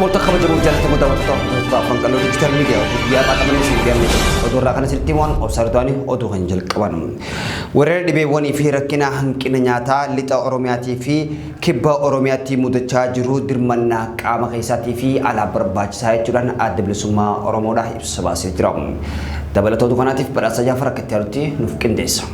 Kamu tak kamu jauh jalan temu tahu afan kalau digital media dia apa teman sih dia odo rakan sir timon observani odo hanjal kawan wara dibe woni fi rakina hankina nyata lita oromiyati fi kibba oromiyati mudacha jiru dirmanna qama kaisati fi ala berbach saya curan adab suma oromoda ibsabasi jram dabalato dukanati pada saja farakat yarti nufkin desa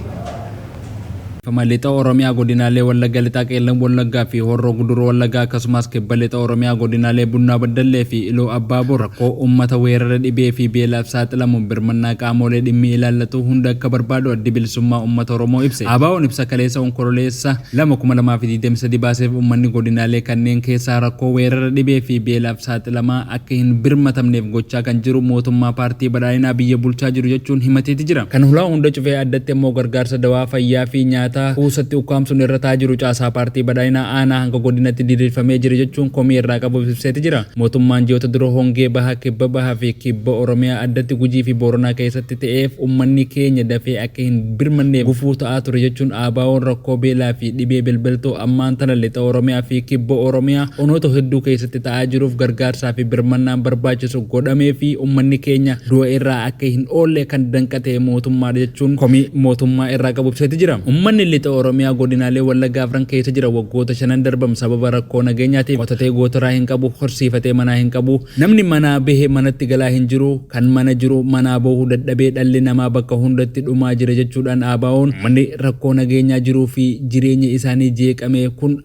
Famalita Oromia godinale wallaga lita qeellan wallaga fi horro guduru wallaga akkasumas kibbalita Oromia godinale bunna baddalle fi ilo abbaabu rakkoo ummata weerara dhibee fi beelaaf saaxilamu birmannaa qaamolee dhimmi ilaallatu hunda akka barbaadu addi bilisummaa ummata Oromoo ibse. ABO'n ibsa kaleessa onkololeessa 2023 baaseef ummanni godinaalee kanneen keessaa rakkoo weerara dhibee fi beelaaf saaxilamaa akka hin birmatamneef gochaa kan jiru mootummaa paartii badhaadhinaa biyya bulchaa jiru jechuun himateeti jira. Kan hulaa hunda cufee addatti immoo gargaarsa dawaa fayyaa fi nyaata kuusatti ukkaamsuun irra taa jiru caasaa paartii badhaadhinaa aanaa hanga godinatti diriirfamee jira jechuun komii irraa qabuuf ibseeti jira. Mootummaan ji'oota dura hongee bahaa kibba bahaa fi kibba Oromiyaa addatti Gujii fi Booranaa keessatti ta'eef ummanni keenya dafee akka hin birmanneef gufuu ta'aa ture jechuun ABO'n rakkoo beelaa fi dhibee bilbiltuu ammaan tana lixa Oromiyaa fi kibba Oromiyaa onoota hedduu keessatti ta'aa jiruuf gargaarsaa fi birmannaan barbaachisu godhamee fi ummanni keenya du'a irraa akka hin oolle kan danqate mootummaa jechuun komii mootummaa irraa qabu ibseeti jira. Ummanni lixa Oromiyaa godinaalee Wallaggaa afran keessa jira waggoota 5 darbam sababa rakkoo nageenyaatiif qotatee gootaraa hin qabu horsiifatee manaa hin qabu namni manaa bahee manatti galaa hin jiru kan mana jiru manaa bahuu dadhabee dhalli namaa bakka hundatti dhumaa jira jechuudhaan ABO'n manni rakkoo nageenyaa jiruu fi jireenya isaanii jeeqame kun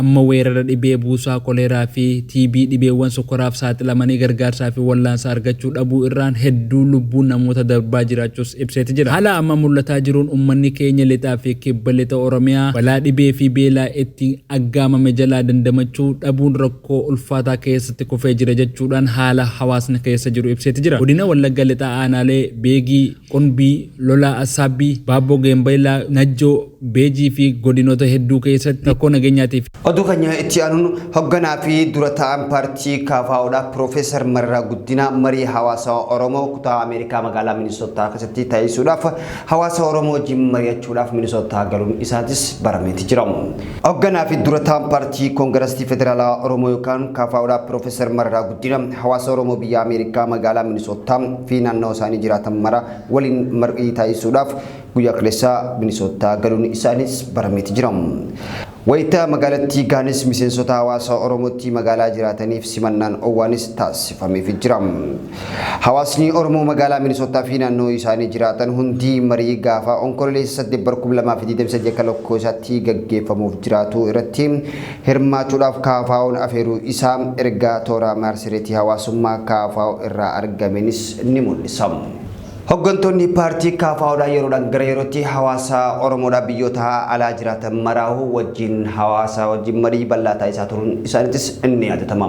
amma weerara dhibee buusaa koleeraa fi TB dhibeewwan sukkoraaf saaxilamanii gargaarsaa fi wallaansa argachuu dhabuu irraan hedduu lubbuun namoota darbaa jiraachuus ibseeti jira. Haala amma mul'ataa jiruun ummanni keenya lixaa fi kibba lixa Oromiyaa balaa dhibee fi beelaa itti aggaamame jalaa dandamachuu dhabuun rakkoo ulfaataa keessatti kufee jira jechuudhaan haala hawaasni keessa jiru ibseeti jira. Godina Wallagga lixaa aanaalee Beegii, Qonbii, Lolaa Assaabbii, Baabboo Geembaylaa, Najjoo, Beejii fi godinoota hedduu keessatti rakkoo nageenyaatiif. Oduu keenya itti aanuun hoogganaa fi dura taa'an paartii KFO'dha Piroofeesar Mararaa Guddinaa marii hawaasa Oromoo kutaa Ameerikaa magaalaa Minisootaa keessatti taasisuudhaaf hawaasa Oromoo wajjin mari'achuudhaaf Minisootaa galuun isaatis barameeti jira. Hoogganaa fi dura taa'an paartii Koongiresii Federaalaa Oromoo yookaan KFO'dha Piroofeesar Mararaa Guddinaa hawaasa Oromoo biyya Ameerikaa magaalaa Minisootaa fi naannoo isaanii jiraatan mara waliin marii taasisuudhaaf guyyaa kaleessaa Minisootaa galuun isaanis barameeti jira. Wayita magaalatti gaanis miseensota hawaasa Oromootti magaalaa jiraataniif simannaan owwaanis taasifameef jira. Hawaasni Oromoo magaalaa Minisootaa fi naannoo isaanii jiraatan hundi marii gaafa onkololeessa 8 akka lakkoofsaatti gaggeeffamuuf jiraatu irratti hirmaachuudhaaf KFO'n afeeruu isaa erga toora marsariitii hawaasummaa KFO irraa argamenis ni mul'isa. Hooggantoonni paartii KFO'dha yeroodhaan gara yerootti hawaasa Oromoodha biyyoota alaa jiraatan maraahu wajjin hawaasa wajjin marii bal'aa taasisaa turuun isaaniitis inni yaadatama.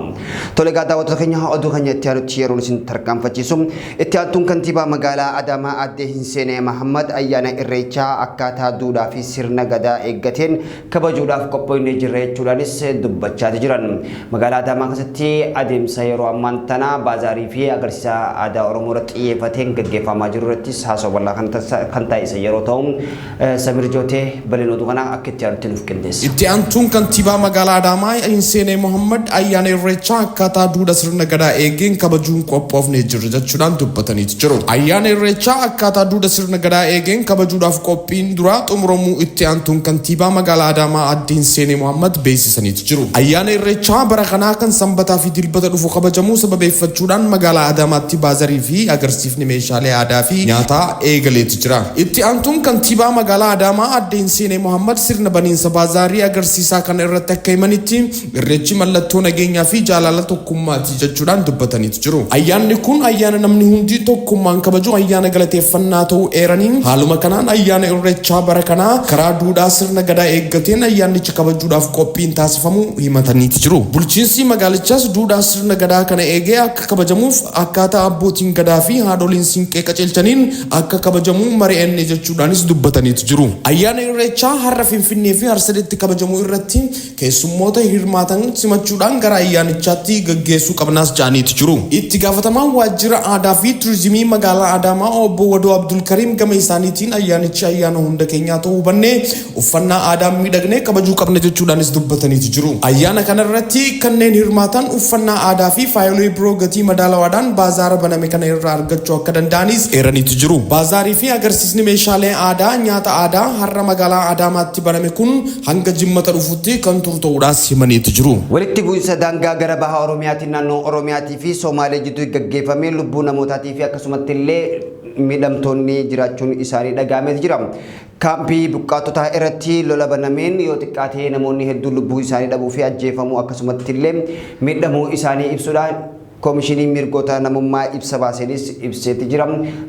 Tole egaa daawwattoota keenya oduu keenya itti aanutti yeroon isin tarkaanfachiisu itti aantuun kantiibaa magaalaa Adaamaa aadde Hinseenee Mahammad ayyaana Irreechaa akkaataa duudhaa fi sirna gadaa eeggateen kabajuudhaaf qophoofnee jirra jechuudhaanis dubbachaa jiran. Magaalaa Adaamaa keessatti adeemsa yeroo ammaan tana baazaarii fi agarsiisa aadaa Oromoo irratti xiyyeeffateen gaggeeffama. Majurattis haasoo bal'aa kan taasise yeroo ta'u Samir Jootee bal'inootu kana akka itti aanutti nuuf qindeessa. Itti aantuun kantiibaa magaalaa Adaamaa Hinseenee Mohammad ayyaana Irreechaa akkaataa duudhaa sirna gadaa eegeen kabajuun qophoofnee jirra jechuudhaan dubbatanii jiru. Ayyaana Irreechaa akkaataa duudhaa sirna gadaa eegeen kabajuudhaaf qophiin dura xumuramuu itti aantuun kantiibaa magaalaa Adaamaa aadde Hinseenee Mohammad beeksisanii jiru. Ayyaana Irreechaa bara kanaa kan sanbataa fi dilbata dhufu kabajamuu sababeeffachuudhaan magaalaa Adaamaatti baazarii fi agarsiifni meeshaalee aadaa fi nyaata eegaleetu jira. Itti aantuun kantiibaa magaalaa Adaamaa aadde Hinseenee Mohammad sirna baniinsa baazaarii agarsiisaa kana irratti akka himanitti irreechi mallattoo nageenyaa fi jaalala tokkummaati jechuudhaan dubbatanii jiru. Ayyaanni kun ayyaana namni hundi tokkummaan kabaju ayyaana galateeffannaa ta'uu eeraniin haaluma kanaan ayyaana Irreechaa bara kanaa karaa duudhaa sirna gadaa eeggateen ayyaanicha kabajuudhaaf qophiin taasifamu himatanii jiru. Bulchiinsi magaalichaas duudhaa sirna gadaa kana eegee akka kabajamuuf akkaataa abbootiin gadaa fi haadholiin siinqee qajeelchaniin akka kabajamu mari'anne jechuudhaanis dubbataniitu jiru. Ayyaana Irreechaa har'a Finfinnee fi Harsadeetti kabajamu irratti keessummoota hirmaatan simachuudhaan gara ayyaanichaatti gaggeessuu qabnaas jedhaniitu jiru. Itti gaafatamaan waajjira aadaa fi turizimii magaalaa Adaamaa obbo Wadoo Abdul Kariim gama isaaniitiin ayyaanichi ayyaana hunda keenyaa ta'uu hubannee uffannaa aadaa miidhagnee kabajuu qabna jechuudhaanis dubbataniitu jiru. Ayyaana kanarratti kanneen hirmaatan uffannaa aadaa fi faayolee biroo gatii madaalawaadhaan baazaara baname kana irraa argachuu akka danda'anis eeraniitu jiru. Baazaarii fi agarsiisni meeshaalee aadaa nyaata aadaa har'a magaalaa Adaamaatti baname kun hanga Jimmata dhufutti kan turu ta'uudhaas himaniitu jiru. Walitti bu'iinsa daangaa gara baha Oromiyaatiin naannoo Oromiyaatii fi Somaalee jidduu gaggeeffamee lubbuu namootaatii fi akkasumatti illee miidhamtoonni jiraachuun isaanii dhagahamee jira. Kaampii buqqaatotaa irratti lola banameen yoo xiqqaatee namoonni hedduun lubbuu isaanii dhabuu fi ajjeefamuu akkasumatti illee miidhamuu isaanii ibsuudhaan Komishinii mirgoota namummaa ibsa baasenis ibseeti jira.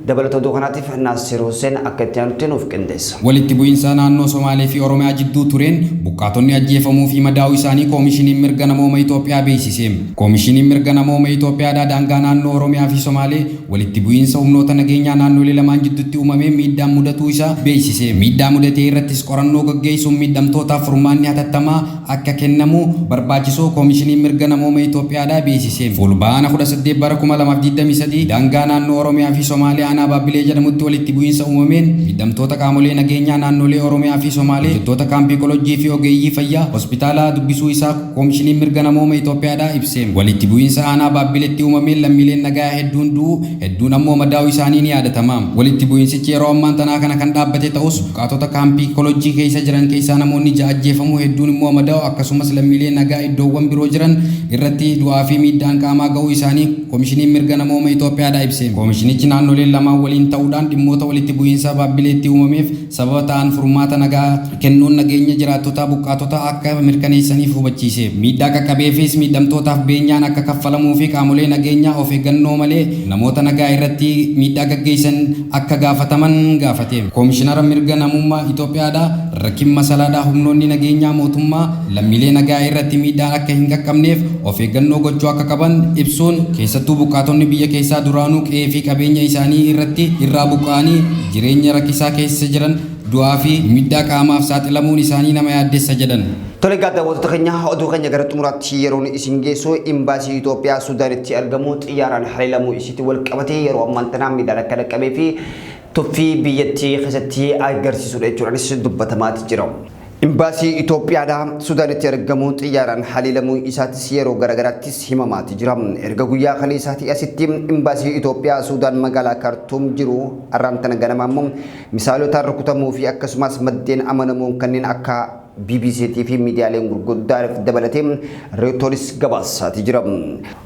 Dabalatoota kanaatiif Naasir Hussein akka itti aanutti nuuf qindeessa. Walitti bu'iinsa naannoo Somaalee fi Oromiyaa jidduu tureen buqqaatonni ajjeefamuu fi madaa'uu isaanii Komishiniin mirga namooma Itoophiyaa beeksise. Komishiniin mirga namooma Itoophiyaa daangaa naannoo Oromiyaa fi Somaalee walitti bu'iinsa humnoota nageenyaa naannolee lamaan jidduutti uumamee miidhaan mudatuu isaa beeksise. Miidhaa mudatee irrattis qorannoo gaggeessuun miidhamtootaaf furmaanni hatattamaa akka kennamu barbaachisuu Komishiniin mirga namooma Itoophiyaa beeksise. Fulbaana 18 bara 2023 daangaa naannoo Oromiyaa fi Somaalee aanaa Baabbilee jedhamutti walitti bu'iinsa uumameen miidhamtoota qaamolee nageenyaa naannolee Oromiyaa fi Somaalee hojjettoota kaampii ikolojii fi ogeeyyii fayyaa hospitaala dubbisuu isaa Komishiniin mirga namooma Itoophiyaa ibse. Walitti bu'iinsa aanaa Baabbileetti uumameen lammiileen nagaa hedduun du'u hedduun ammoo madaa'uu isaanii ni yaadatama. Walitti bu'iinsichi yeroo ammaan tanaa kana kan dhaabbate ta'us buqqaatota kaampii ikolojii keessa jiran keessaa namoonni 6 ajjeefamuu hedduun immoo madaa'u akkasumas lammiileen nagaa iddoowwan biroo jiran irratti du'aa fi miidhaan qaamaa ga'uu isaanii Komishiniin mirga namooma Itoophiyaa ibse. Komishinichi naannolee lamaan waliin ta'uudhaan dhimmoota walitti bu'iinsa Baabbileetti uumameef sababa ta'an furmaata nagaa kennuun nageenya jiraattota buqqaatota akka mirkaneessaniif hubachiise. Miidhaa qaqqabeefis miidhamtootaaf beenyaan akka kaffalamuu fi qaamolee nageenyaa of eeggannoo malee namoota nagaa irratti miidhaa gaggeessan akka gaafataman gaafate. Komishinara mirga namummaa Itoophiyaa rakkin masalaadhaa humnoonni nageenyaa mootummaa lammiilee nagaa irratti miidhaa akka hin qaqqabneef of eeggannoo gochuu akka qaban ibsuun keessattuu buqqaatonni biyya keessaa duraanuu qe'ee fi qabeenya isaanii irratti irraa buqqa'anii jireenya rakkisaa keessa jiran du'aa fi miidhaa qaamaaf saaxilamuun isaanii nama yaaddessa jedhan. Tole daawwattoota keenya oduu keenya gara xumuraatti yeroon isin geessu imbaasii Itoophiyaa Suudaanitti argamu xiyyaaraan haleelamuu isiitti wal qabatee yeroo ammaan tanaa miidhaan akka dhaqqabee fi tuffii biyyattii keessatti agarsiisudha jechuudhaanis dubbatamaatti jira. Imbaasii Itoophiyaa Suudaanitti argamu xiyyaaraan haleelamuu isaatis yeroo garagaraattis himamaatti jira. Erga guyyaa kaleessaatii asitti imbaasii Itoophiyaa Suudaan magaalaa Kaartuum jiru arraantana ganama immoo misaalota rukutamuu fi akkasumas maddeen amanamuun kanneen akka BBC TV miidiyaaleen gurguddaan dabalatee Reuters gabaasaati jira.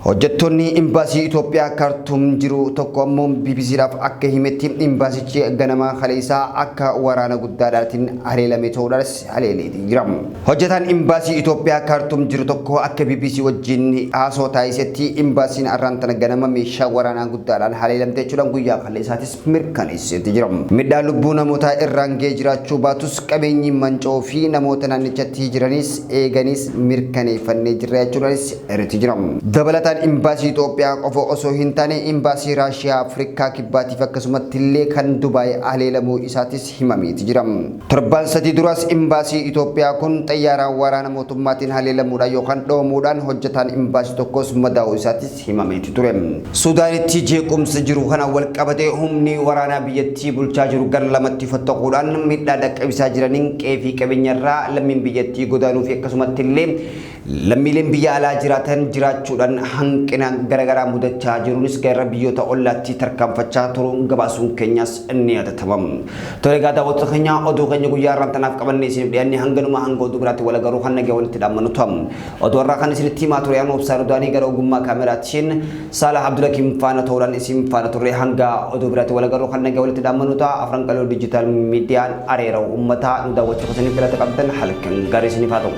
Hojjettoonni imbaasii Itoophiyaa Kaartuum jiru tokko ammoo BBCdhaaf akka himetti imbaasichi ganama kaleessaa akka waraana guddaadhaatiin haleelame ta'uudhaanis haleeleeti jira. Hojjetaan imbaasii Itoophiyaa Kaartuum jiru tokko akka BBC wajjin haasoo taasisetti imbaasiin arraantana ganama meeshaa waraanaa guddaadhaan haleelamte jechuudhaan guyyaa kaleessaatis mirkaneesseeti jira. Miidhaa lubbuu namootaa irraan ga'ee jiraachuu baatus qabeenyi manca'uu fi namoota naannichatti jiranis eeganis mirkaneeffannee jirra jechuudhaanis irratti jira. Dabalataan imbaasii Itoophiyaa qofa osoo hin taane imbaasii Raashiyaa Afrikaa kibbaatiif akkasumatti illee kan Dubaay haleelamuu isaatis himameeti jira. Torbaan sadii duraas imbaasii Itoophiyaa kun xayyaaraan waraana mootummaatiin haleelamuudhaan yookaan dhoomuudhaan hojjetaan imbaasii tokkos madaa'uu isaatis himameeti ture. Suudaanitti jeequmsa jiru kana wal qabatee humni waraanaa biyyattii bulchaa jiru gara lamatti fottoquudhaan miidhaa dhaqqabisaa jiraniin qe'ee fi qabeenyarraa lammiin biyyattii godaanuu fi akkasumatti illee lammiileen biyya alaa jiraatan jiraachuudhaan hanqina garagaraa mudachaa jiruunis gara biyyoota ollaatti tarkaanfachaa turuun gabaasuun keenyas ni yaadatama. Tole daawwattoota keenya oduu keenya guyyaa irraan tanaaf qabannee isiniif dhiyaanne hanganuma hanga oduu biraatti wal agaruu kan nagee walitti dhaammannu ta'u. Oduu irraa kan isinitti himaa ture yaanu obsaan odaanii gara ogummaa kaameraatiin Salah Abdulakim faana ta'uudhaan isin faana turre hanga oduu biraatti wal agaruu kan nagee walitti dhaammannu ta'a. Afran qaloo diijitaal miidiyaan areera uummataa nu daawwachuu keessaniif filata qabdan halkan gaarii isiniif haa ta'u.